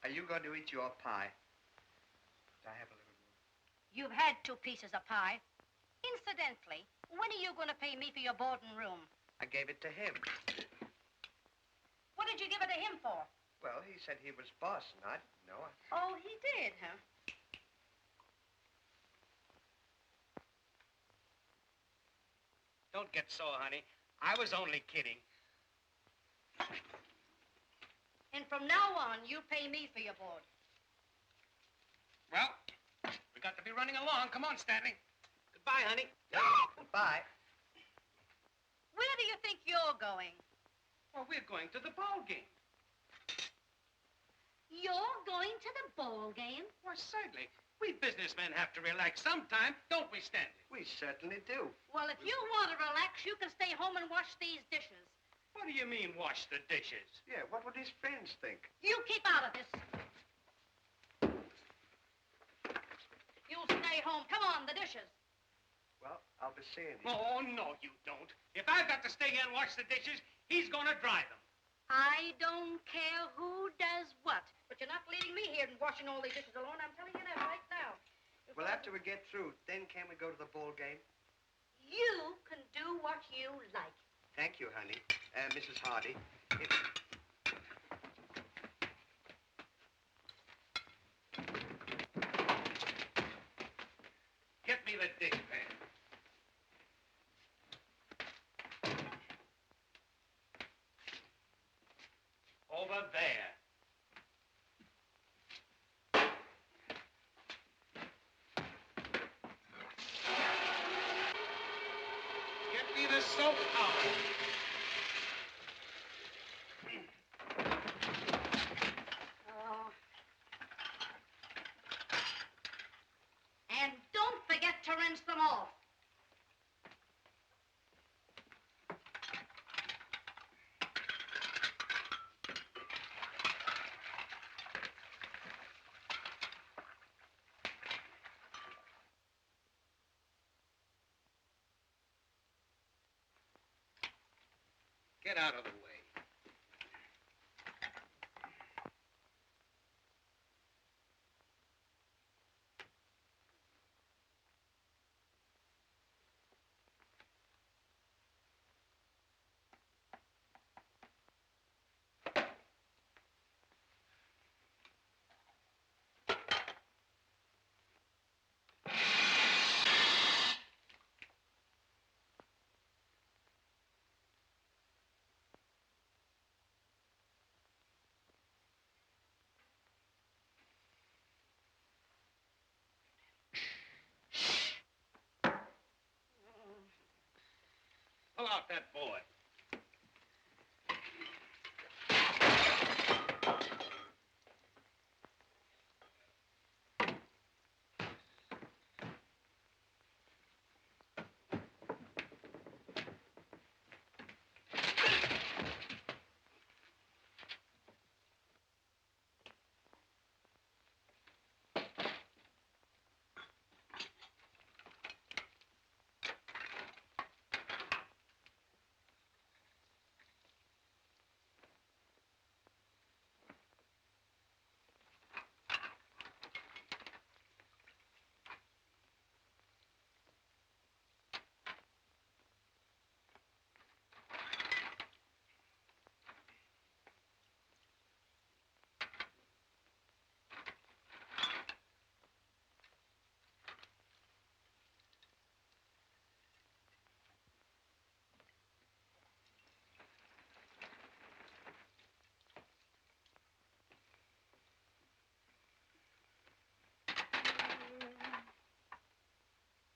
Are you going to eat your pie? I have a little more. You've had 2 pieces of pie. Incidentally, when are you going to pay me for your board and room? I gave it to him. What did you give it to him for? Well, he said he was boss, and I didn't know. Oh, he did, huh? Don't get sore, honey. I was only kidding. And from now on, you pay me for your board. Well, we got to be running along. Come on, Stanley. Goodbye, honey. Goodbye. Where do you think you're going? Well, we're going to the ball game. You're going to the ball game? Why, certainly. We businessmen have to relax sometime, don't we, Stanley? We certainly do. Well, if you want to relax, you can stay home and wash these dishes. What do you mean, wash the dishes? Yeah, what would his friends think? You keep out of this. You'll stay home. Come on, the dishes. Well, I'll be seeing you. Oh, no, you don't. If I've got to stay here and wash the dishes, he's going to dry them. I don't care who does what, but you're not leaving me here and washing all these dishes alone. I'm telling you that right now. Well, after we get through, then can we go to the ball game? You can do what you like. Thank you, honey. Mrs. Hardy. Get me the dish pan. Over there. Get me the soap towel. And don't forget to rinse them off. Get out of the way. Pull out that board.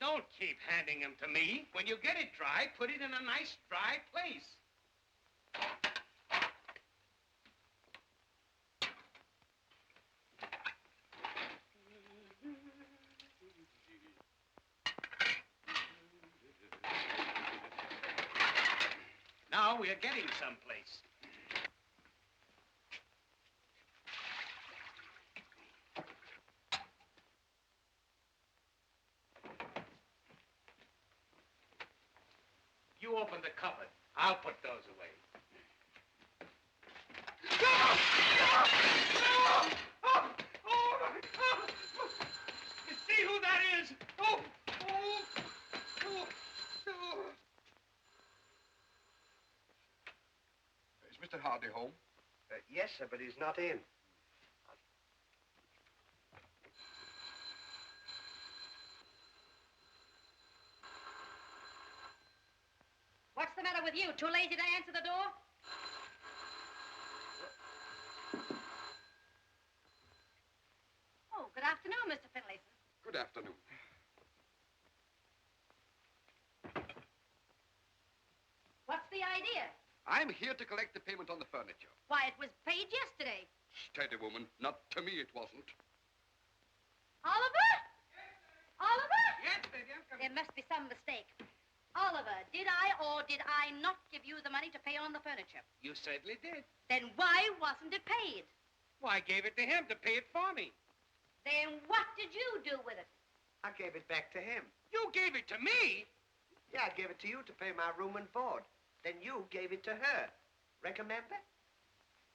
Don't keep handing them to me. When you get it dry, put it in a nice dry place. Now we are getting someplace. You open the cupboard. I'll put those away. No! No! No! is. Oh! Oh! Oh! Oh! Is Mr. Hardy home? Yes, sir, but he's not in. What's the matter with you? Too lazy to answer the door? Oh, good afternoon, Mr. Finlayson. Good afternoon. What's the idea? I'm here to collect the payment on the furniture. Why, it was paid yesterday. Steady, woman. Not to me, it wasn't. Oliver? Oliver? Yes, baby, I'm coming. There must be some mistake. Oliver, did I or did I not give you the money to pay on the furniture? You certainly did. Then why wasn't it paid? Well, I gave it to him to pay it for me. Then what did you do with it? I gave it back to him. You gave it to me? Yeah, I gave it to you to pay my room and board. Then you gave it to her. Remember?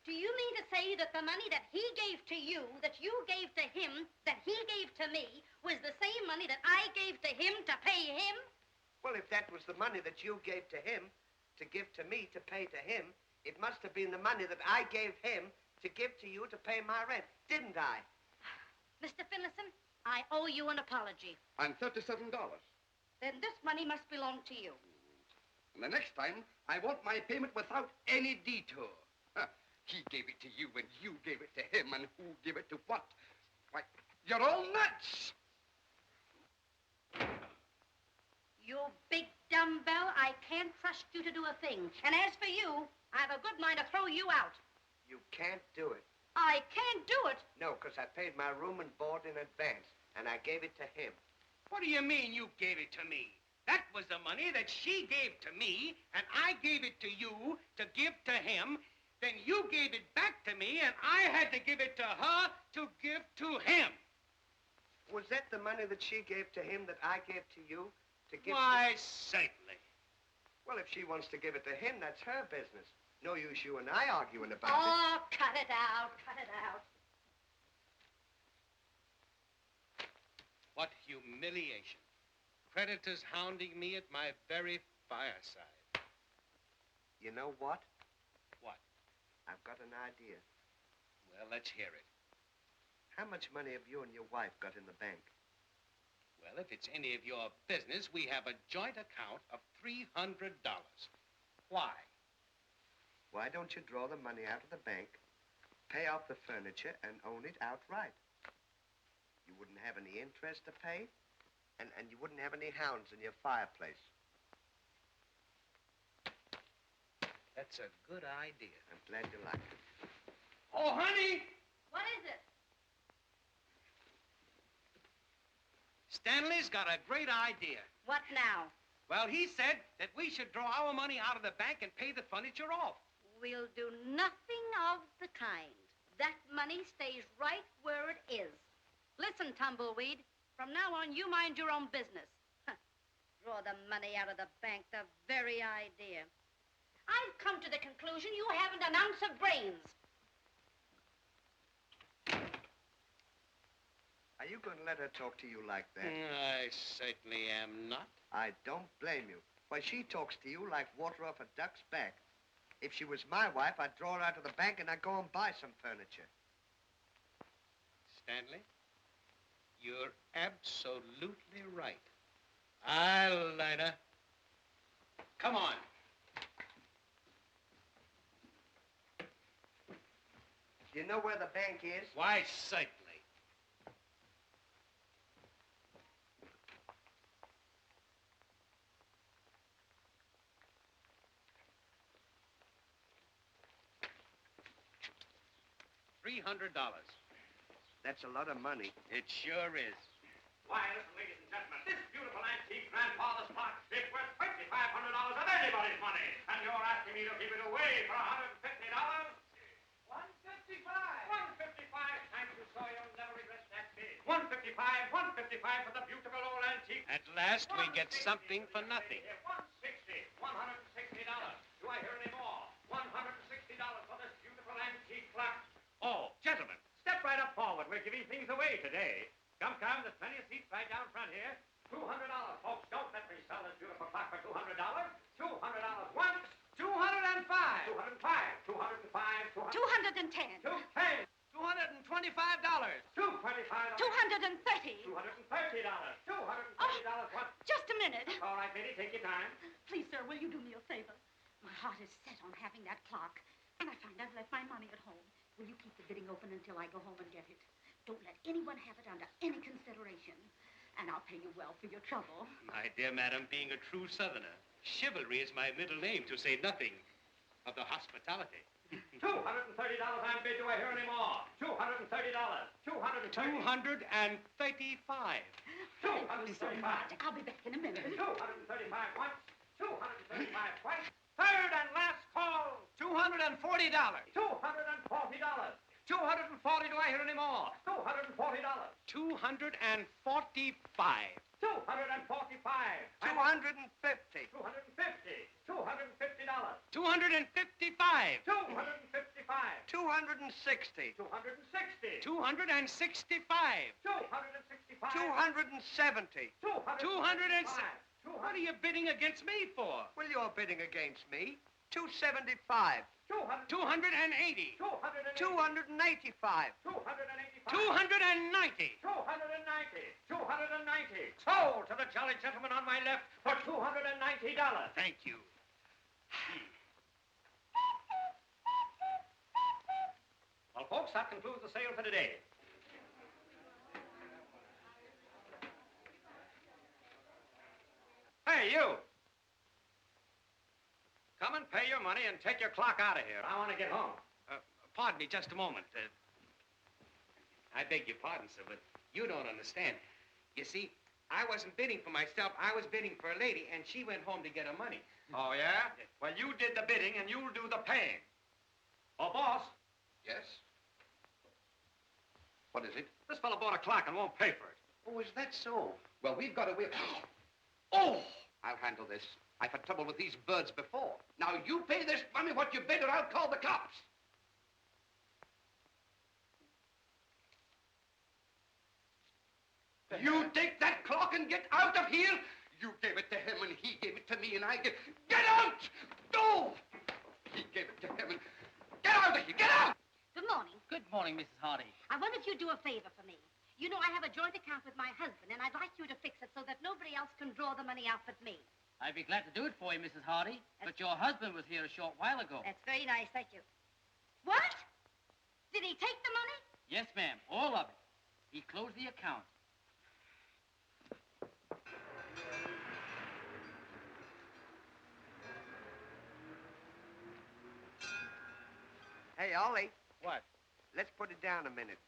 Do you mean to say that the money that he gave to you, that you gave to him, that he gave to me, was the same money that I gave to him to pay him? Well, if that was the money that you gave to him to give to me to pay to him, it must have been the money that I gave him to give to you to pay my rent, didn't I? Mr. Finlayson, I owe you an apology. And $37. Then this money must belong to you. And the next time, I want my payment without any detour. Huh. He gave it to you, and you gave it to him, and who gave it to what? Why, you're all nuts! You big dumbbell, I can't trust you to do a thing. And as for you, I've a good mind to throw you out. You can't do it. I can't do it. No, because I paid my room and board in advance, and I gave it to him. What do you mean you gave it to me? That was the money that she gave to me, and I gave it to you to give to him. Then you gave it back to me, and I had to give it to her to give to him. Was that the money that she gave to him that I gave to you to give Why, certainly. Well, if she wants to give it to him, that's her business. No use you and I arguing about it. Oh, cut it out, cut it out. What humiliation. Creditors hounding me at my very fireside. You know what? What? I've got an idea. Well, let's hear it. How much money have you and your wife got in the bank? Well, if it's any of your business, we have a joint account of $300. Why? Why don't you draw the money out of the bank, pay off the furniture, and own it outright? You wouldn't have any interest to pay, and you wouldn't have any hounds in your fireplace. That's a good idea. I'm glad you like it. Oh, honey! What is it? Stanley's got a great idea. What now? Well, he said that we should draw our money out of the bank and pay the furniture off. We'll do nothing of the kind. That money stays right where it is. Listen, Tumbleweed, from now on, you mind your own business. Draw the money out of the bank, the very idea. I've come to the conclusion you haven't an ounce of brains. Are you going to let her talk to you like that? I certainly am not. I don't blame you. Why, she talks to you like water off a duck's back. If she was my wife, I'd draw her out of the bank and I'd go and buy some furniture. Stanley, you're absolutely right. I'll let her. Come on. Do you know where the bank is? Why, certainly. $300. That's a lot of money. It sure is. Why, listen, ladies and gentlemen, this beautiful antique grandfather's clock is worth $2,500 of anybody's money, and you're asking me to give it away for $150? $155. Thank you, sir. You'll never regret that bid. $155 for the beautiful old antique. At last, we get something for nothing. $160. Do I hear any more? $160 for this beautiful antique clock. Oh, gentlemen, step right up forward. We're giving things away today. Come, there's plenty of seats right down front here. $200, folks. Don't let me sell this beautiful clock for $200. $200 once. 205. 205. 205. 210. 210. $225. $225. $230. $230. $230 once. Just a minute. All right, lady, take your time. Please, sir, will you do me a favor? My heart is set on having that clock. And I find I've left my money at home. Will you keep the bidding open until I go home and get it? Don't let anyone have it under any consideration. And I'll pay you well for your trouble. My dear madam, being a true Southerner, chivalry is my middle name, to say nothing of the hospitality. $230, I bid. Do I hear any more? $230. $235. $235. Thank you so much. I'll be back in a minute. $235 once. $235 twice. Third and last call. $240. $240. $240. Do I hear any more? $240. $245. $245. $250. $250. $250. $255. $255. $255. $260. $260. $265. $265. $270. $265. What are you bidding against me for? Well, you're bidding against me. $275. $280. $285. $290. $290. Sold to the jolly gentleman on my left for $290. Thank you. Well, folks, that concludes the sale for today. Hey, you! Come and pay your money and take your clock out of here. I want to get home. Pardon me just a moment. I beg your pardon, sir, but you don't understand. You see, I wasn't bidding for myself. I was bidding for a lady, and she went home to get her money. Oh, yeah? Well, you did the bidding, and you'll do the paying. Oh, boss, Yes? What is it? this fellow bought a clock and won't pay for it. Oh, is that so? Well, we've got to wait. Oh! I'll handle this. I've had trouble with these birds before. Now, you pay this money what you bid, or I'll call the cops. You take that clock and get out of here. You gave it to him, and he gave it to me, and I give... Get out! Go! He gave it to him, and... Get out of here! Get out! Good morning. Good morning, Mrs. Hardy. I wonder if you'd do a favor for me. You know I have a joint account with my husband, and I'd like you to fix it so that nobody else can draw the money out but me. I'd be glad to do it for you, Mrs. Hardy. But your husband was here a short while ago. That's very nice, thank you. What? Did he take the money? Yes, ma'am. All of it. He closed the account. Hey, Ollie, What? let's put it down a minute.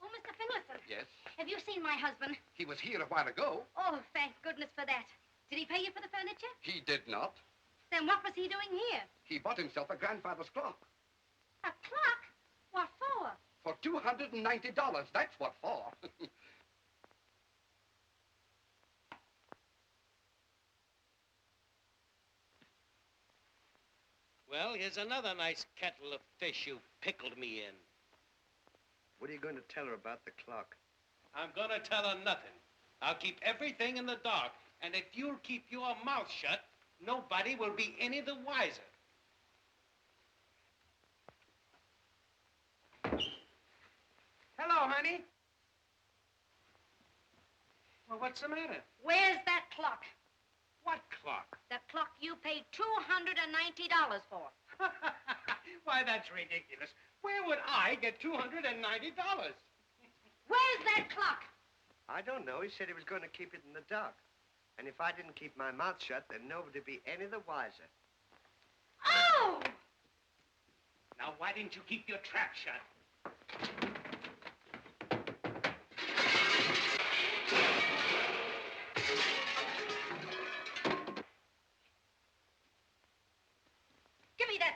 Oh, Mr. Finlayson. Yes? Have you seen my husband? He was here a while ago. Oh, thank goodness for that. Did he pay you for the furniture? He did not. Then what was he doing here? He bought himself a grandfather's clock. A clock? What for? For $290. That's what for. Well, here's another nice kettle of fish you pickled me in. What are you going to tell her about the clock? I'm gonna tell her nothing. I'll keep everything in the dark, and if you'll keep your mouth shut, nobody will be any the wiser. Hello, honey. Well, what's the matter? Where's that clock? What clock? That clock you paid $290 for. Why, that's ridiculous. Where would I get $290? Where's that clock? I don't know. He said he was going to keep it in the dark. And if I didn't keep my mouth shut, then nobody'd be any the wiser. Oh! Now, why didn't you keep your trap shut?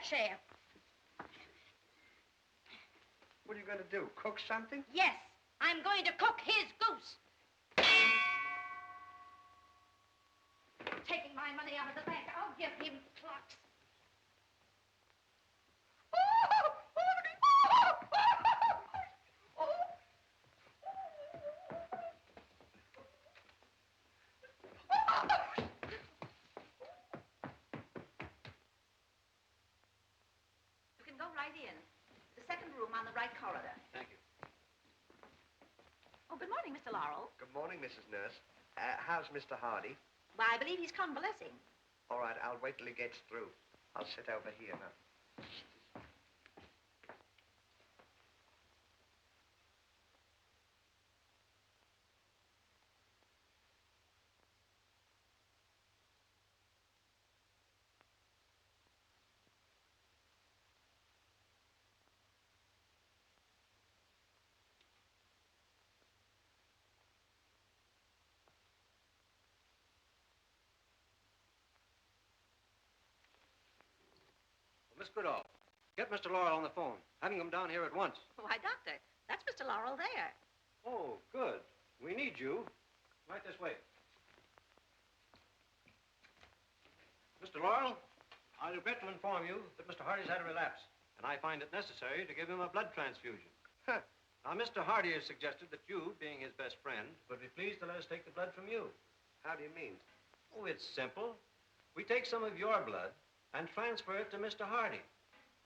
chair. What are you going to do? Cook something? Yes, I'm going to cook his goose. Taking my money out of the bank. I'll give him clocks. You can go right in. The second room on the right corridor. Thank you. Oh, good morning, Mr. Laurel. Good morning, Mrs. Nurse. How's Mr. Hardy? Why, I believe he's convalescing. All right, I'll wait till he gets through. I'll sit over here now. Miss Goodall, get Mr. Laurel on the phone. Have him come down here at once. Why, Doctor, that's Mr. Laurel there. Oh, good. We need you. Right this way. Mr. Laurel, I regret to inform you that Mr. Hardy's had a relapse, and I find it necessary to give him a blood transfusion. Huh. Now, Mr. Hardy has suggested that you, being his best friend, would be pleased to let us take the blood from you. How do you mean? Oh, it's simple. We take some of your blood and transfer it to Mr. Hardy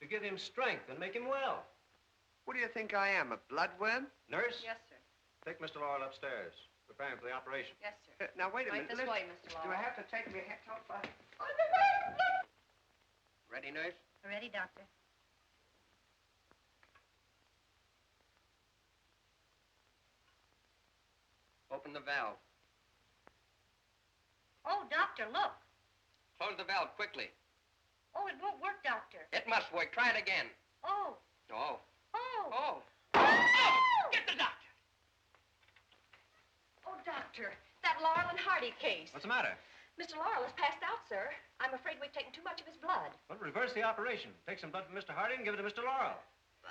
to give him strength and make him well. What do you think I am, a bloodworm? Nurse, Yes, sir. take Mr. Laurel upstairs. Prepare him for the operation. Yes, sir. Now, wait a Right minute. this way, Mr. Do Laurel. I have to take my hat off? Ready, nurse? Ready, Doctor? Open the valve. Oh, Doctor, look. Close the valve quickly. Oh, it won't work, Doctor. It must work. Try it again. Oh, Oh. oh. Oh. Get the doctor. Oh, Doctor, that Laurel and Hardy case. What's the matter? Mr. Laurel has passed out, sir. I'm afraid we've taken too much of his blood. Well, reverse the operation. Take some blood from Mr. Hardy and give it to Mr. Laurel.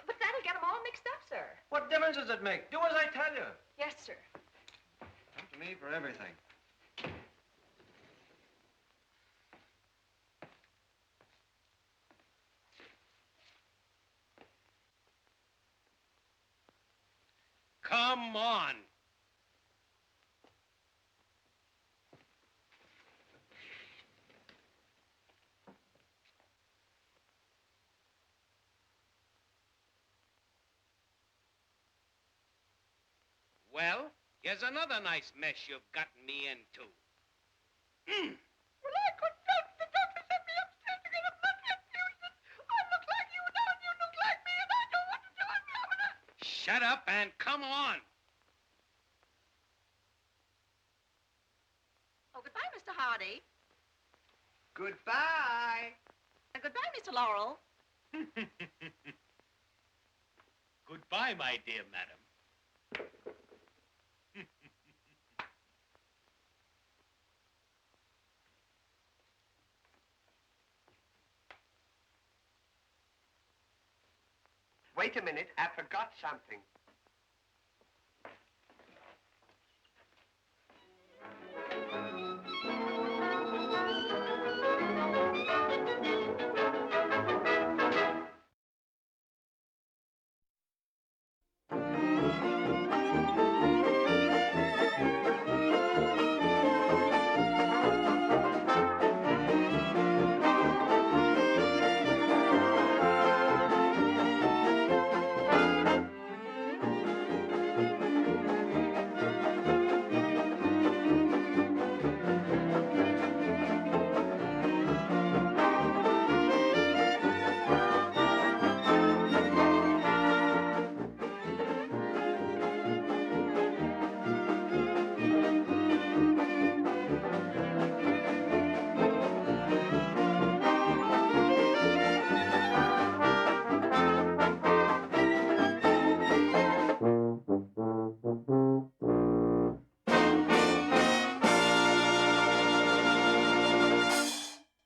But that'll get them all mixed up, sir. What difference does it make? Do as I tell you. Yes, sir. Come to me for everything. Come on. Well, here's another nice mess you've gotten me into. Well, I couldn't help it. The doctor sent me upstairs to get a blood transfusion. I look like you now, and you look like me, and I know what to do. I'm coming up. Shut up and come on. Oh, goodbye, Mr. Hardy. Goodbye. And goodbye, Mr. Laurel. Goodbye, my dear madam. Wait a minute. I forgot something.